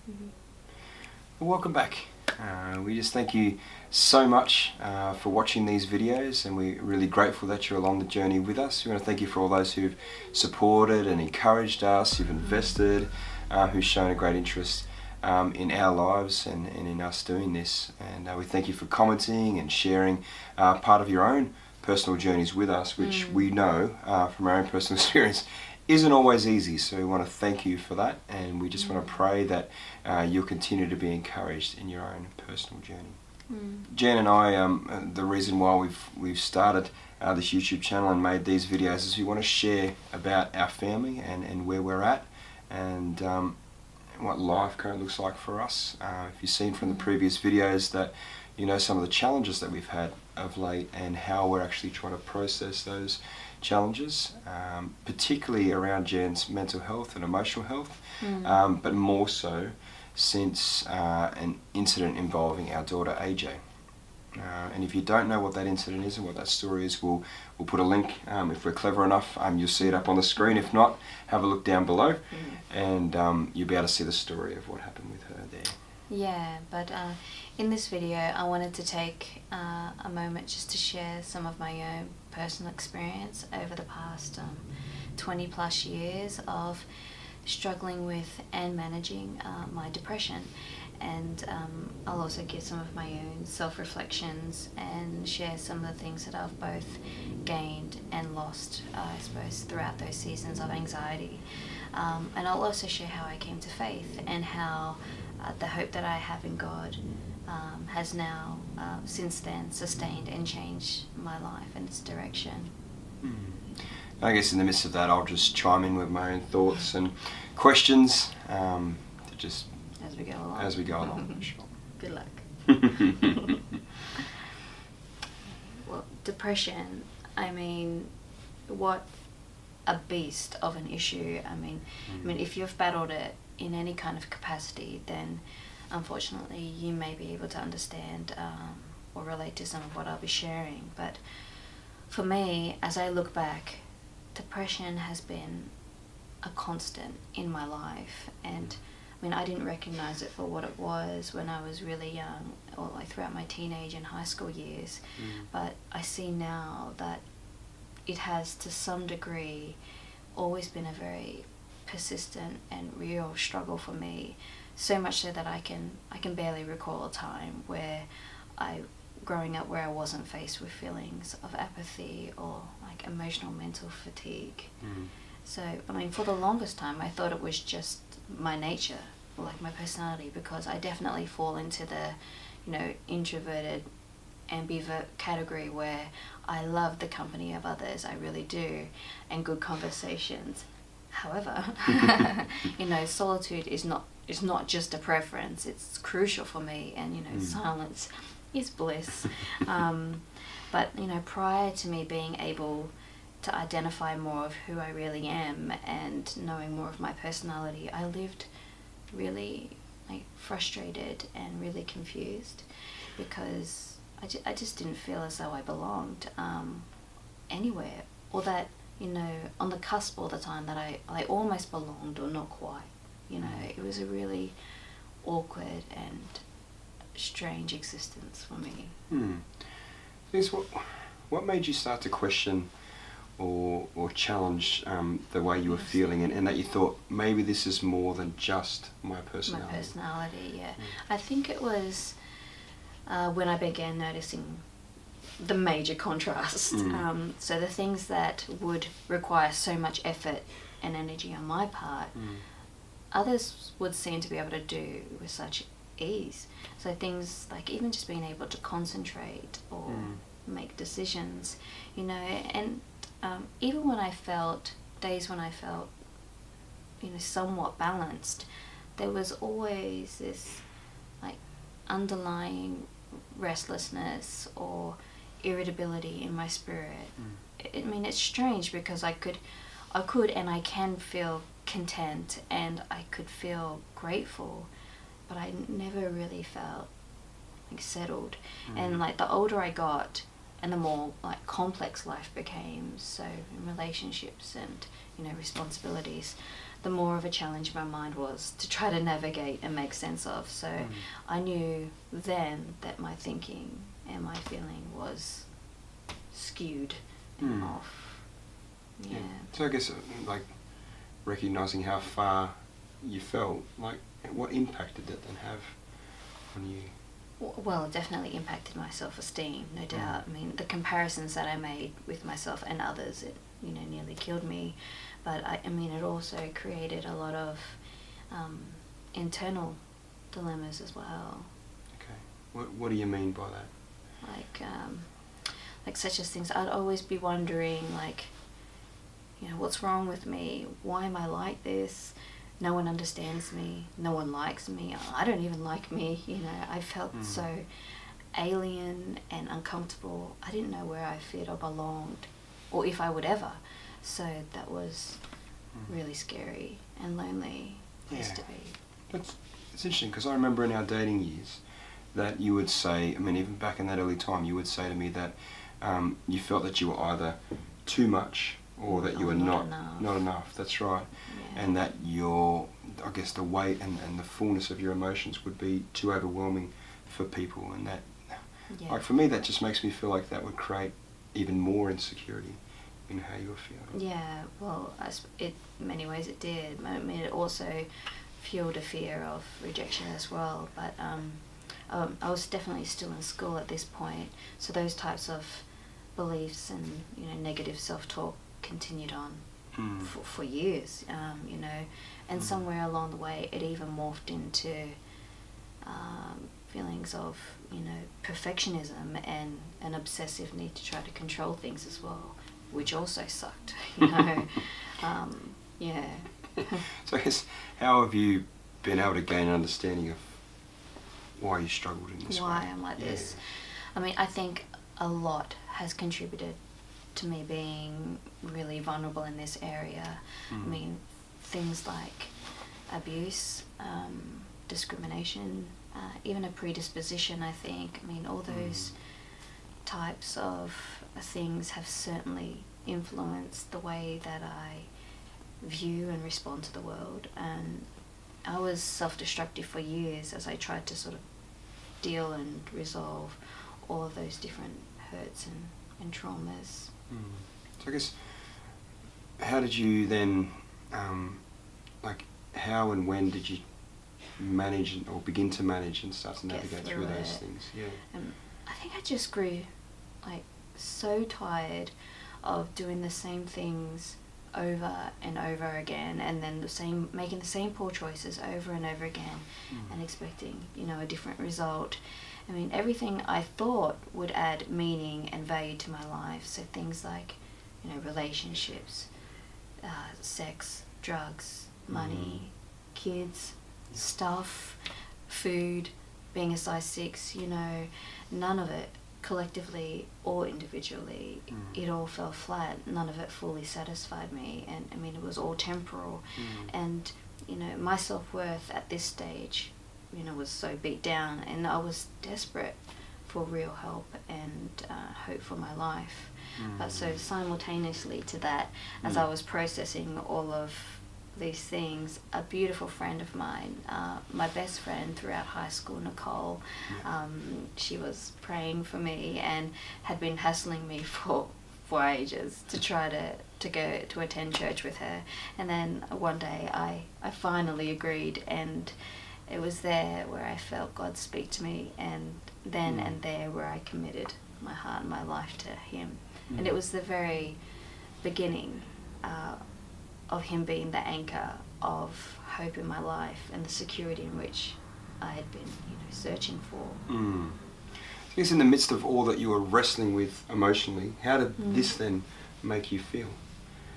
Well, welcome back. We just thank you so much for watching these videos, and we're really grateful that you're along the journey with us. We want to thank you for all those who've supported and encouraged us, who've invested, who've shown a great interest in our lives and in us doing this. And we thank you for commenting and sharing part of your own personal journeys with us, which we know from our own personal experience isn't always easy. So we want to thank you for that, and we just want to pray that you'll continue to be encouraged in your own personal journey. Jen and I, the reason why we've started this YouTube channel and made these videos is we want to share about our family and where we're at, and what life currently looks like for us. If you've seen from the previous videos that you know some of the challenges that we've had of late and how we're actually trying to process those challenges, particularly around Jen's mental health and emotional health, but more so since an incident involving our daughter AJ. And if you don't know what that incident is and what that story is, we'll put a link, if we're clever enough, you'll see it up on the screen. If not, have a look down below, and you'll be able to see the story of what happened with her there. Yeah, but in this video I wanted to take a moment just to share some of my own personal experience over the past 20 plus years of struggling with and managing my depression. And I'll also give some of my own self-reflections and share some of the things that I've both gained and lost, I suppose, throughout those seasons of anxiety. And I'll also share how I came to faith and how the hope that I have in God has now, since then, sustained and changed my life and its direction. I guess in the midst of that, I'll just chime in with my own thoughts and questions to just as we go along. Sure. Good luck. Well, depression, I mean, what a beast of an issue. I mean, if you've battled it in any kind of capacity, then unfortunately you may be able to understand or relate to some of what I'll be sharing. But for me, as I look back, depression has been a constant in my life, and I mean, I didn't recognize it for what it was when I was really young, or like throughout my teenage and high school years. But I see now that it has, to some degree, always been a very persistent and real struggle for me. So much so that I can barely recall a time where growing up, where I wasn't faced with feelings of apathy or like emotional mental fatigue. So, I mean, for the longest time, I thought it was just my nature, or like my personality, because I definitely fall into the, introverted, ambivert category where I love the company of others, I really do, and good conversations. However, solitude is not just a preference, it's crucial for me, and, silence is bliss. But, prior to me being able to identify more of who I really am and knowing more of my personality, I lived really frustrated and really confused, because I just didn't feel as though I belonged anywhere, or that, on the cusp all the time that I almost belonged, or not quite. It was a really awkward and strange existence for me. What made you start to question or challenge the way you were feeling, and that you thought maybe this is more than just my personality? My personality, yeah. I think it was when I began noticing the major contrast. So the things that would require so much effort and energy on my part, others would seem to be able to do with such ease. So things like even just being able to concentrate or make decisions, and even when I felt, days when I felt, somewhat balanced, there was always this underlying restlessness or irritability in my spirit. I mean, it's strange, because I could and I can feel content and I could feel grateful, but I never really felt settled. And the older I got and the more complex life became, so in relationships and responsibilities, the more of a challenge my mind was to try to navigate and make sense of. So I knew then that my thinking and my feeling was skewed and off. Yeah. So I guess like recognising how far you felt, like what impact did that then have on you? Well, it definitely impacted my self-esteem, no doubt. I mean, the comparisons that I made with myself and others, it, you know, nearly killed me. But I mean, it also created a lot of internal dilemmas as well. Okay. What do you mean by that? Like such as things, I'd always be wondering, like, you know, what's wrong with me? Why am I like this? No one understands me. No one likes me. I don't even like me. You know, I felt so alien and uncomfortable. I didn't know where I fit or belonged, or if I would ever. So that was really scary and lonely place to be. It's interesting because I remember in our dating years that you would say, I mean, even back in that early time, you would say to me that you felt that you were either too much or that you were not enough. That's right. Yeah. And that I guess the weight and the fullness of your emotions would be too overwhelming for people, and that, like for me, that just makes me feel like that would create even more insecurity in how you were feeling. Yeah, well, in many ways it did. I mean, it also fueled a fear of rejection as well, but I was definitely still in school at this point, so those types of beliefs and, you know, negative self-talk continued on for years, you know, and somewhere along the way it even morphed into feelings of, you know, perfectionism and an obsessive need to try to control things as well, which also sucked, you know. Yeah. So I guess, how have you been able to gain an understanding of why you struggled in this way? Why I'm like this? I mean, I think a lot has contributed to me being really vulnerable in this area. I mean, things like abuse, discrimination, even a predisposition, I think. I mean, all those types of things have certainly influenced the way that I view and respond to the world. And I was self-destructive for years as I tried to sort of deal and resolve all of those different hurts and traumas. So I guess, how did you then, like, how and when did you manage or begin to manage and start to navigate through those things? Yeah. I think I just grew, like, so tired of doing the same things over and over again, and then making the same poor choices over and over again, and expecting, you know, a different result. I mean, everything I thought would add meaning and value to my life, so things like, you know, relationships, sex, drugs, money, kids, stuff, food, being a size 6, you know, none of it, collectively or individually, it all fell flat. None of it fully satisfied me, and I mean, it was all temporal. And, you know, my self-worth at this stage, you know, was so beat down, and I was desperate for real help and hope for my life. But so simultaneously to that, as I was processing all of these things, a beautiful friend of mine, my best friend throughout high school, Nicole, she was praying for me and had been hassling me for ages to try to go to attend church with her. And then one day I finally agreed, and it was there where I felt God speak to me, and then and there where I committed my heart and my life to Him. And it was the very beginning of Him being the anchor of hope in my life and the security in which I had been, you know, searching for. I guess in the midst of all that you were wrestling with emotionally, how did this then make you feel?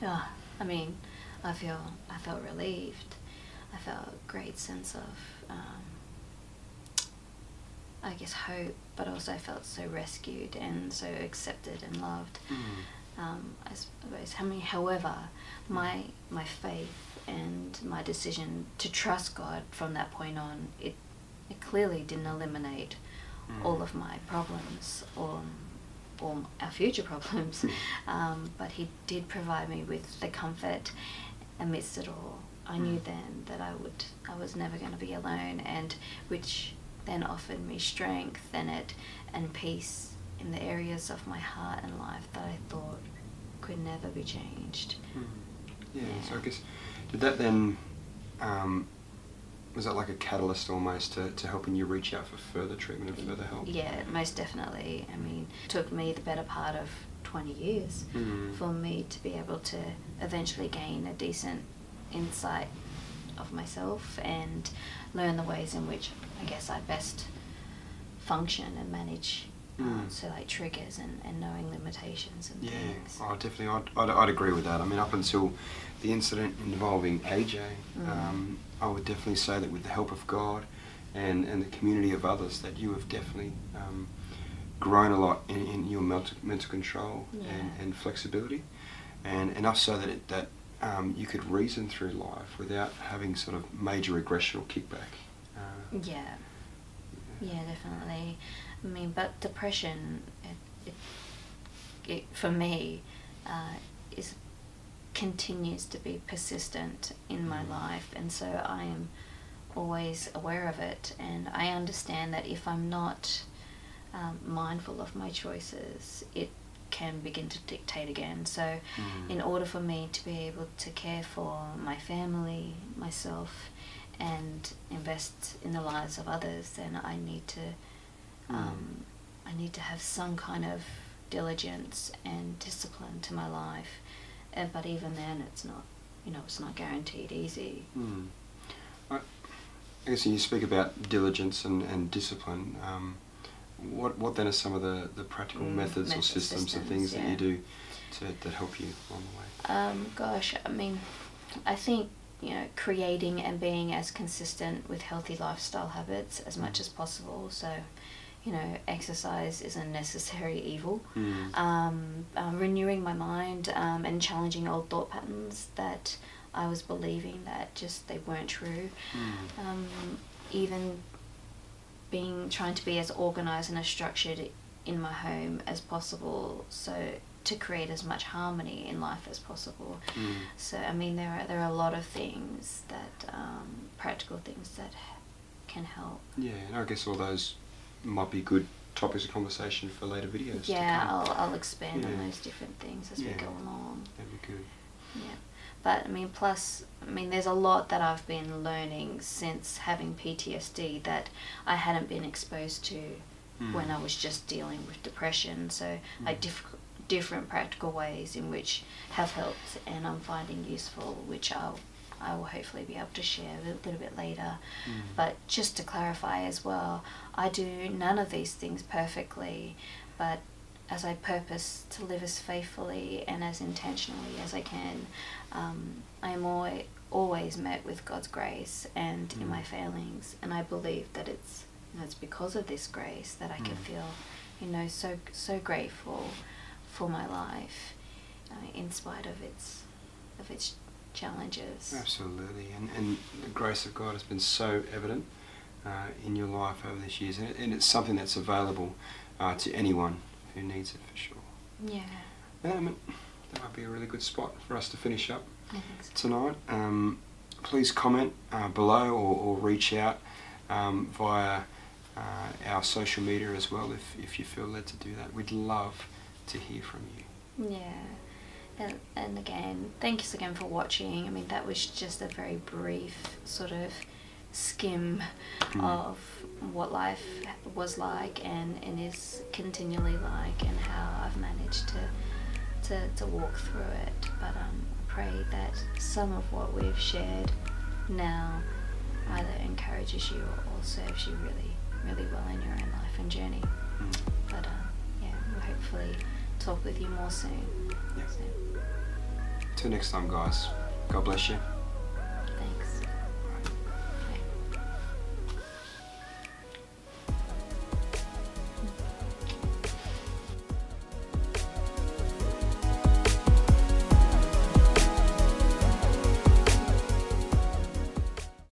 I mean, I felt relieved. I felt a great sense of, I guess, hope, but also I felt so rescued and so accepted and loved. I suppose. I mean, however, my faith and my decision to trust God from that point on, it clearly didn't eliminate all of my problems or our future problems, but He did provide me with the comfort amidst it all I knew then that I was never going to be alone, and which then offered me strength and peace in the areas of my heart and life that I thought could never be changed. Yeah, so I guess, did that then, was that like a catalyst almost to helping you reach out for further treatment and further help? Yeah, most definitely. I mean, it took me the better part of 20 years for me to be able to eventually gain a decent insight of myself and learn the ways in which I guess I best function and manage so like triggers and knowing limitations and things. Oh, definitely. I'd agree with that. I mean, up until the incident involving AJ, I would definitely say that with the help of God and the community of others, that you have definitely grown a lot in your mental control and flexibility, and enough so that you could reason through life without having sort of major regression or kickback. Yeah, definitely. I mean, but depression, it for me, continues to be persistent in my life, and so I am always aware of it, and I understand that if I'm not mindful of my choices, it can begin to dictate again. So in order for me to be able to care for my family, myself, and invest in the lives of others, then I need to have some kind of diligence and discipline to my life. But even then, it's not guaranteed easy. I guess when you speak about diligence and discipline, what then are some of the practical methods or systems and things that you do that help you along the way? Gosh, I mean, I think, creating and being as consistent with healthy lifestyle habits as much as possible. So, exercise is a necessary evil. Renewing my mind and challenging old thought patterns that I was believing that just they weren't true. Even trying to be as organized and as structured in my home as possible, so to create as much harmony in life as possible. So I mean, there are a lot of things that practical things that can help. Yeah, and I guess all those might be good topics of conversation for later videos. Yeah, I'll expand on those different things as we go along. That'd be good. Yeah. But there's a lot that I've been learning since having PTSD that I hadn't been exposed to when I was just dealing with depression. So different practical ways in which have helped and I'm finding useful, which I will hopefully be able to share a little bit later. But just to clarify as well, I do none of these things perfectly, but as I purpose to live as faithfully and as intentionally as I can, I am always met with God's grace and in my failings, and I believe that it's because of this grace that I can feel, so grateful for my life, in spite of its challenges. Absolutely, and the grace of God has been so evident in your life over these years, and it's something that's available to anyone who needs it, for sure. Yeah. That might be a really good spot for us to finish up So. tonight. Please comment below or reach out via our social media as well if you feel led to do that. We'd love to hear from you. Yeah. And again, thank you again for watching. I mean, that was just a very brief sort of skim of what life was like and is continually like, and how I've managed to walk through it. But I pray that some of what we've shared now either encourages you or serves you really, really well in your own life and journey. But we'll hopefully talk with you more soon. Yeah. Till next time, guys. God bless you.